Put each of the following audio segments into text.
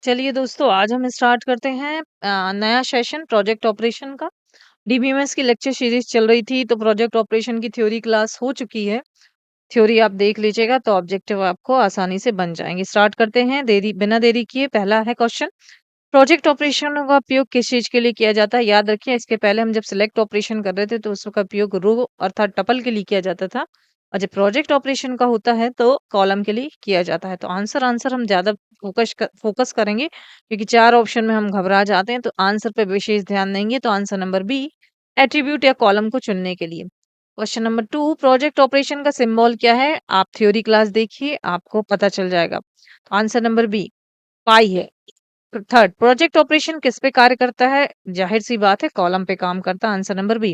चलिए दोस्तों, आज हम स्टार्ट करते हैं नया सेशन प्रोजेक्ट ऑपरेशन का। डीबीएमएस की लेक्चर सीरीज चल रही थी, तो प्रोजेक्ट ऑपरेशन की थ्योरी क्लास हो चुकी है। थ्योरी आप देख लीजिएगा तो ऑब्जेक्टिव आपको आसानी से बन जाएंगे। स्टार्ट करते हैं बिना देरी किए। पहला है क्वेश्चन, प्रोजेक्ट ऑपरेशन का उपयोग किस चीज के लिए किया जाता है? याद रखिए, इसके पहले हम जब सिलेक्ट ऑपरेशन कर रहे थे तो उसका उपयोग रो अर्थात टपल के लिए किया जाता था, और जब प्रोजेक्ट ऑपरेशन का होता है तो कॉलम के लिए किया जाता है। तो आंसर आंसर हम ज्यादा फोकस करेंगे, क्योंकि चार ऑप्शन में हम घबरा जाते हैं, तो आंसर पे विशेष ध्यान देंगे। तो आंसर नंबर बी, एट्रीब्यूट या कॉलम को चुनने के लिए। क्वेश्चन नंबर 2, प्रोजेक्ट ऑपरेशन का सिंबल क्या है? आप थ्योरी क्लास देखिए, आपको पता चल जाएगा। तो आंसर नंबर बी, पाई है। थर्ड, प्रोजेक्ट ऑपरेशन किस पे कार्य करता है? जाहिर सी बात है, कॉलम पे काम करता है। Answer number B.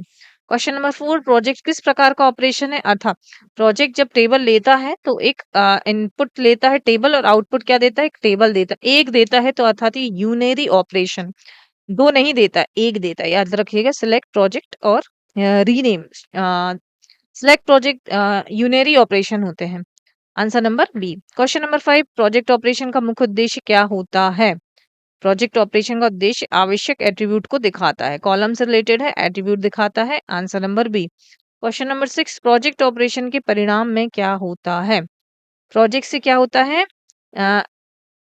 Question number 4, project किस प्रकार का ऑपरेशन है? अर्थात प्रोजेक्ट जब टेबल लेता है तो एक इनपुट लेता है टेबल, और आउटपुट क्या देता है? एक टेबल देता है। एक देता है तो अर्थात ये यूनेरी ऑपरेशन, दो नहीं देता है, एक देता है। याद रखिएगा, सिलेक्ट प्रोजेक्ट और rename, select project unary operation होते हैं। Answer number B. Question number 5, project operation का मुख्य उद्देश्य क्या होता है? प्रोजेक्ट ऑपरेशन का उद्देश्य आवश्यक एट्रीब्यूट को दिखाता है। कॉलम से रिलेटेड है, एट्रीब्यूट दिखाता है। Answer number B. Question number 6, project operation के परिणाम में क्या होता है? प्रोजेक्ट से क्या होता है?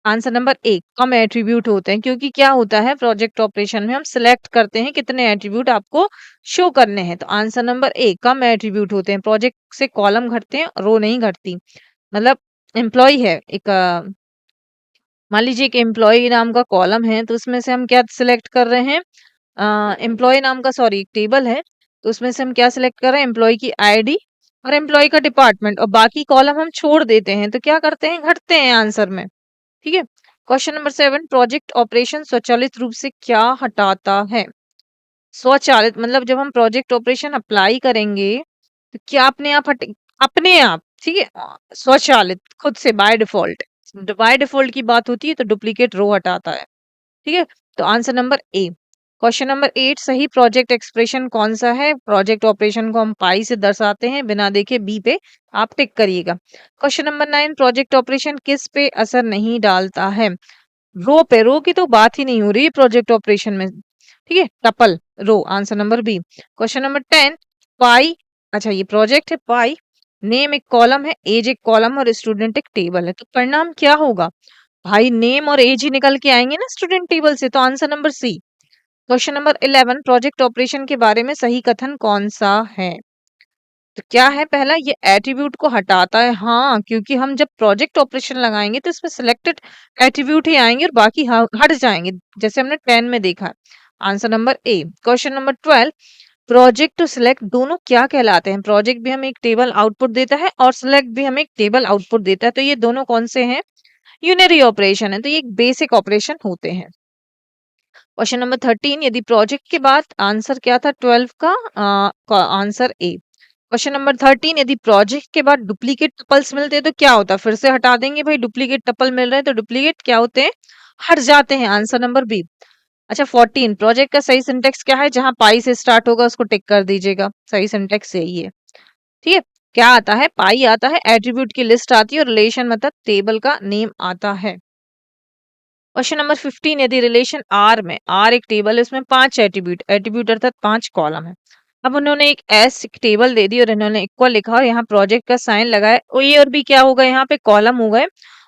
आंसर नंबर ए, कम एट्रीब्यूट होते हैं, क्योंकि क्या होता है प्रोजेक्ट ऑपरेशन में हम सिलेक्ट करते हैं कितने एट्रीब्यूट आपको शो करने हैं। तो आंसर नंबर ए, कम एट्रीब्यूट होते हैं। प्रोजेक्ट से कॉलम घटते हैं, रो नहीं घटती। मतलब एम्प्लॉय है एक, मान लीजिए एक एम्प्लॉय नाम का कॉलम है, तो उसमें से हम क्या सिलेक्ट कर रहे हैं? एम्प्लॉय नाम का, सॉरी, टेबल है, तो उसमें से हम क्या सिलेक्ट कर रहे हैं? एम्प्लॉय की आईडी और एम्प्लॉय का डिपार्टमेंट, और बाकी कॉलम हम छोड़ देते हैं, तो क्या करते हैं? घटते हैं आंसर में। ठीक है। क्वेश्चन नंबर 7, प्रोजेक्ट ऑपरेशन स्वचालित रूप से क्या हटाता है? स्वचालित मतलब जब हम प्रोजेक्ट ऑपरेशन अप्लाई करेंगे तो क्या अपने आप हटे? अपने आप, ठीक है। स्वचालित, खुद से, बाय डिफॉल्ट। बाय डिफॉल्ट की बात होती है तो डुप्लीकेट रो हटाता है। ठीक है। तो answer number A. Question number 8, सही प्रोजेक्ट एक्सप्रेशन कौन सा है? प्रोजेक्ट ऑपरेशन को हम पाई से दर्शाते हैं, बिना देखे बी पे आप टिक करिएगा। क्वेश्चन नंबर 9, प्रोजेक्ट ऑपरेशन किस पे असर नहीं डालता है? रो पे, रो की तो बात ही नहीं हो रही है प्रोजेक्ट ऑपरेशन में। ठीक है, tuple, row. Answer number B. Question number 10, pi, अच्छा ये प्रोजेक्ट है पाई, नेम एक कॉलम है, एज एक कॉलम और स्टूडेंट एक टेबल है, तो परिणाम क्या होगा? भाई नेम और एज ही निकल के आएंगे ना स्टूडेंट टेबल से, तो answer number C. Question number 11, project operation के बारे में सही कथन कौन सा है? तो क्या है? पहला, ये एट्रीब्यूट को हटाता है। हाँ, क्योंकि हम जब प्रोजेक्ट ऑपरेशन लगाएंगे तो इसमें सिलेक्टेड एट्रीब्यूट ही आएंगे और बाकी हट जाएंगे, जैसे हमने 10 में देखा। Answer number A. Question number 12, project to select दोनों क्या कहलाते हैं? प्रोजेक्ट भी हमें एक टेबल आउटपुट देता है और सिलेक्ट भी हमें एक टेबल आउटपुट देता है, तो ये दोनों कौन से हैं? यूनरी ऑपरेशन है, तो ये एक बेसिक ऑपरेशन होते हैं। क्वेश्चन नंबर 13, यदि प्रोजेक्ट के बाद आंसर क्या था 12 का? Answer A. क्वेश्चन नंबर 13, यदि प्रोजेक्ट के बाद डुप्लीकेट टपल्स मिलते हैं तो क्या होता है? फिर से हटा देंगे भाई, डुप्लीकेट टपल मिल रहे हैं तो डुप्लीकेट क्या होते हैं? हट जाते हैं। Answer number B. अच्छा 14, प्रोजेक्ट का सही सिंटेक्स क्या है? जहां पाई से स्टार्ट होगा उसको टिक कर दीजिएगा, सही सिंटेक्स यही है। ठीक है। क्या आता है? पाई आता है, एट्रीब्यूट की लिस्ट आती है और रिलेशन मतलब टेबल का नेम आता है। क्वेश्चन नंबर 15, यदि रिलेशन आर में, आर एक टेबल है, उसमें 5 एट्रीब्यूट, एट्रीब्यूट अर्थात 5 कॉलम है। अब उन्होंने एक एस टेबल दे दी और इन्होंने इक्वल लिखा और यहाँ प्रोजेक्ट का साइन लगाया, और ये और भी क्या होगा? यहाँ पे कॉलम हो गए,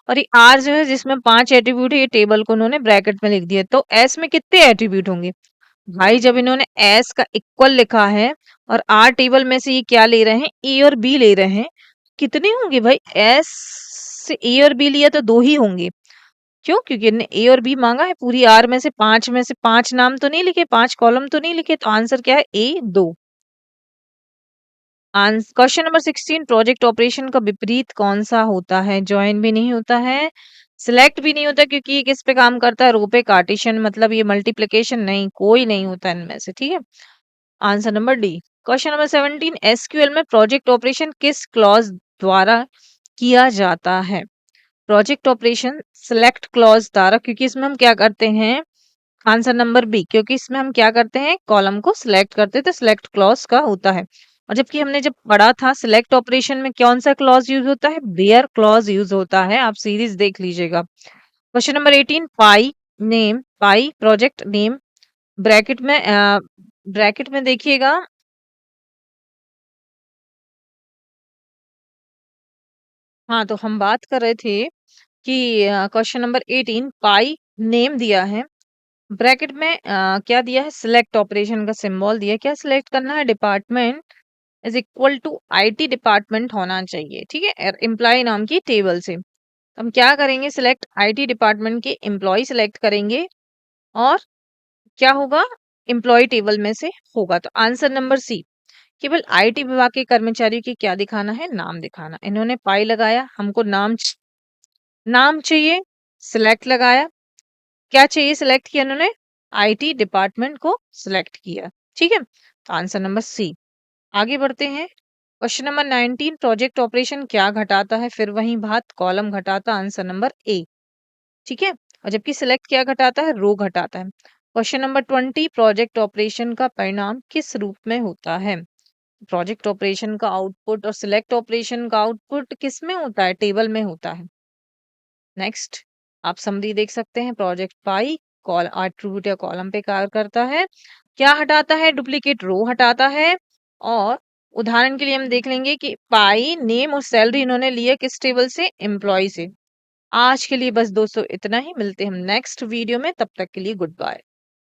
और ये आर जो है जिसमें 5 एट्रीब्यूट है, ये टेबल को उन्होंने ब्रैकेट में लिख दिया। तो एस में कितने एट्रीब्यूट होंगे? भाई जब इन्होंने एस का इक्वल लिखा है और आर टेबल में से ये क्या ले रहे हैं? ए और बी ले रहे हैं, कितने होंगे भाई? एस से ए और बी लिया तो 2 ही होंगे। क्यों? क्योंकि इन्हें ए और बी मांगा है, पूरी आर में से 5 नाम तो नहीं लिखे, 5 कॉलम तो नहीं लिखे, तो आंसर क्या है? ए 2। क्वेश्चन नंबर 16, प्रोजेक्ट ऑपरेशन का विपरीत कौन सा होता है? ज्वाइन भी नहीं होता है, सिलेक्ट भी नहीं होता, क्योंकि ये किस पे काम करता है? रो पे, कार्टेशियन, मतलब ये मल्टीप्लिकेशन नहीं, कोई नहीं होता इनमें से। ठीक है। Answer number D. Question number 17, SQL में प्रोजेक्ट ऑपरेशन किस क्लॉज द्वारा किया जाता है? प्रोजेक्ट ऑपरेशन सिलेक्ट क्लॉज द्वारा, क्योंकि इसमें हम क्या करते हैं? आंसर नंबर बी, क्योंकि इसमें हम क्या करते हैं? कॉलम को सिलेक्ट करते हैं, तो सिलेक्ट क्लॉज का होता है। और जबकि हमने जब पढ़ा था सिलेक्ट ऑपरेशन में कौन सा क्लॉज यूज होता है? वेयर क्लॉज यूज होता है, आप सीरीज देख लीजिएगा। क्वेश्चन नंबर 18, पाई प्रोजेक्ट नेम, ब्रैकेट में देखिएगा। हाँ, तो हम बात कर रहे थे कि क्वेश्चन नंबर 18 पाई नेम दिया है, ब्रैकेट में क्या दिया है, सिलेक्ट ऑपरेशन का सिंबल दिया है। क्या सिलेक्ट करना है, department is equal to IT department होना चाहिए, ठीक है, एम्प्लॉय नाम की टेबल से। हम क्या करेंगे, सिलेक्ट आईटी डिपार्टमेंट के एम्प्लॉय सिलेक्ट करेंगे और क्या होगा, एम्प्लॉय टेबल में से होगा। तो आंसर नंबर सी, केवल आईटी विभाग के कर्मचारियों की क्या दिखाना है, नाम दिखाना। इन्होंने पाई लगाया, हमको नाम चाहिए, सिलेक्ट लगाया। क्या चाहिए, सिलेक्ट किया इन्होंने, आईटी डिपार्टमेंट को सिलेक्ट किया, ठीक है। तो आंसर नंबर सी। आगे बढ़ते हैं, क्वेश्चन नंबर 19 प्रोजेक्ट ऑपरेशन क्या घटाता है, फिर वही बात, कॉलम घटाता, आंसर नंबर ए, ठीक है। और जबकि सिलेक्ट क्या घटाता है, रो घटाता है। क्वेश्चन नंबर 20 प्रोजेक्ट ऑपरेशन का परिणाम किस रूप में होता है। प्रोजेक्ट ऑपरेशन का आउटपुट और सिलेक्ट ऑपरेशन का आउटपुट किस में होता है, टेबल में होता है। नेक्स्ट, आप समरी देख सकते हैं, प्रोजेक्ट पाई कॉल एट्रीब्यूट या कॉलम पे कार्य करता है, क्या हटाता है, डुप्लीकेट रो हटाता है। और उदाहरण के लिए हम देख लेंगे कि पाई नेम और सैलरी इन्होंने लिए किस टेबल से, एम्प्लॉय से। आज के लिए बस दोस्तों इतना ही, मिलते हैं हम नेक्स्ट वीडियो में, तब तक के लिए गुड बाय।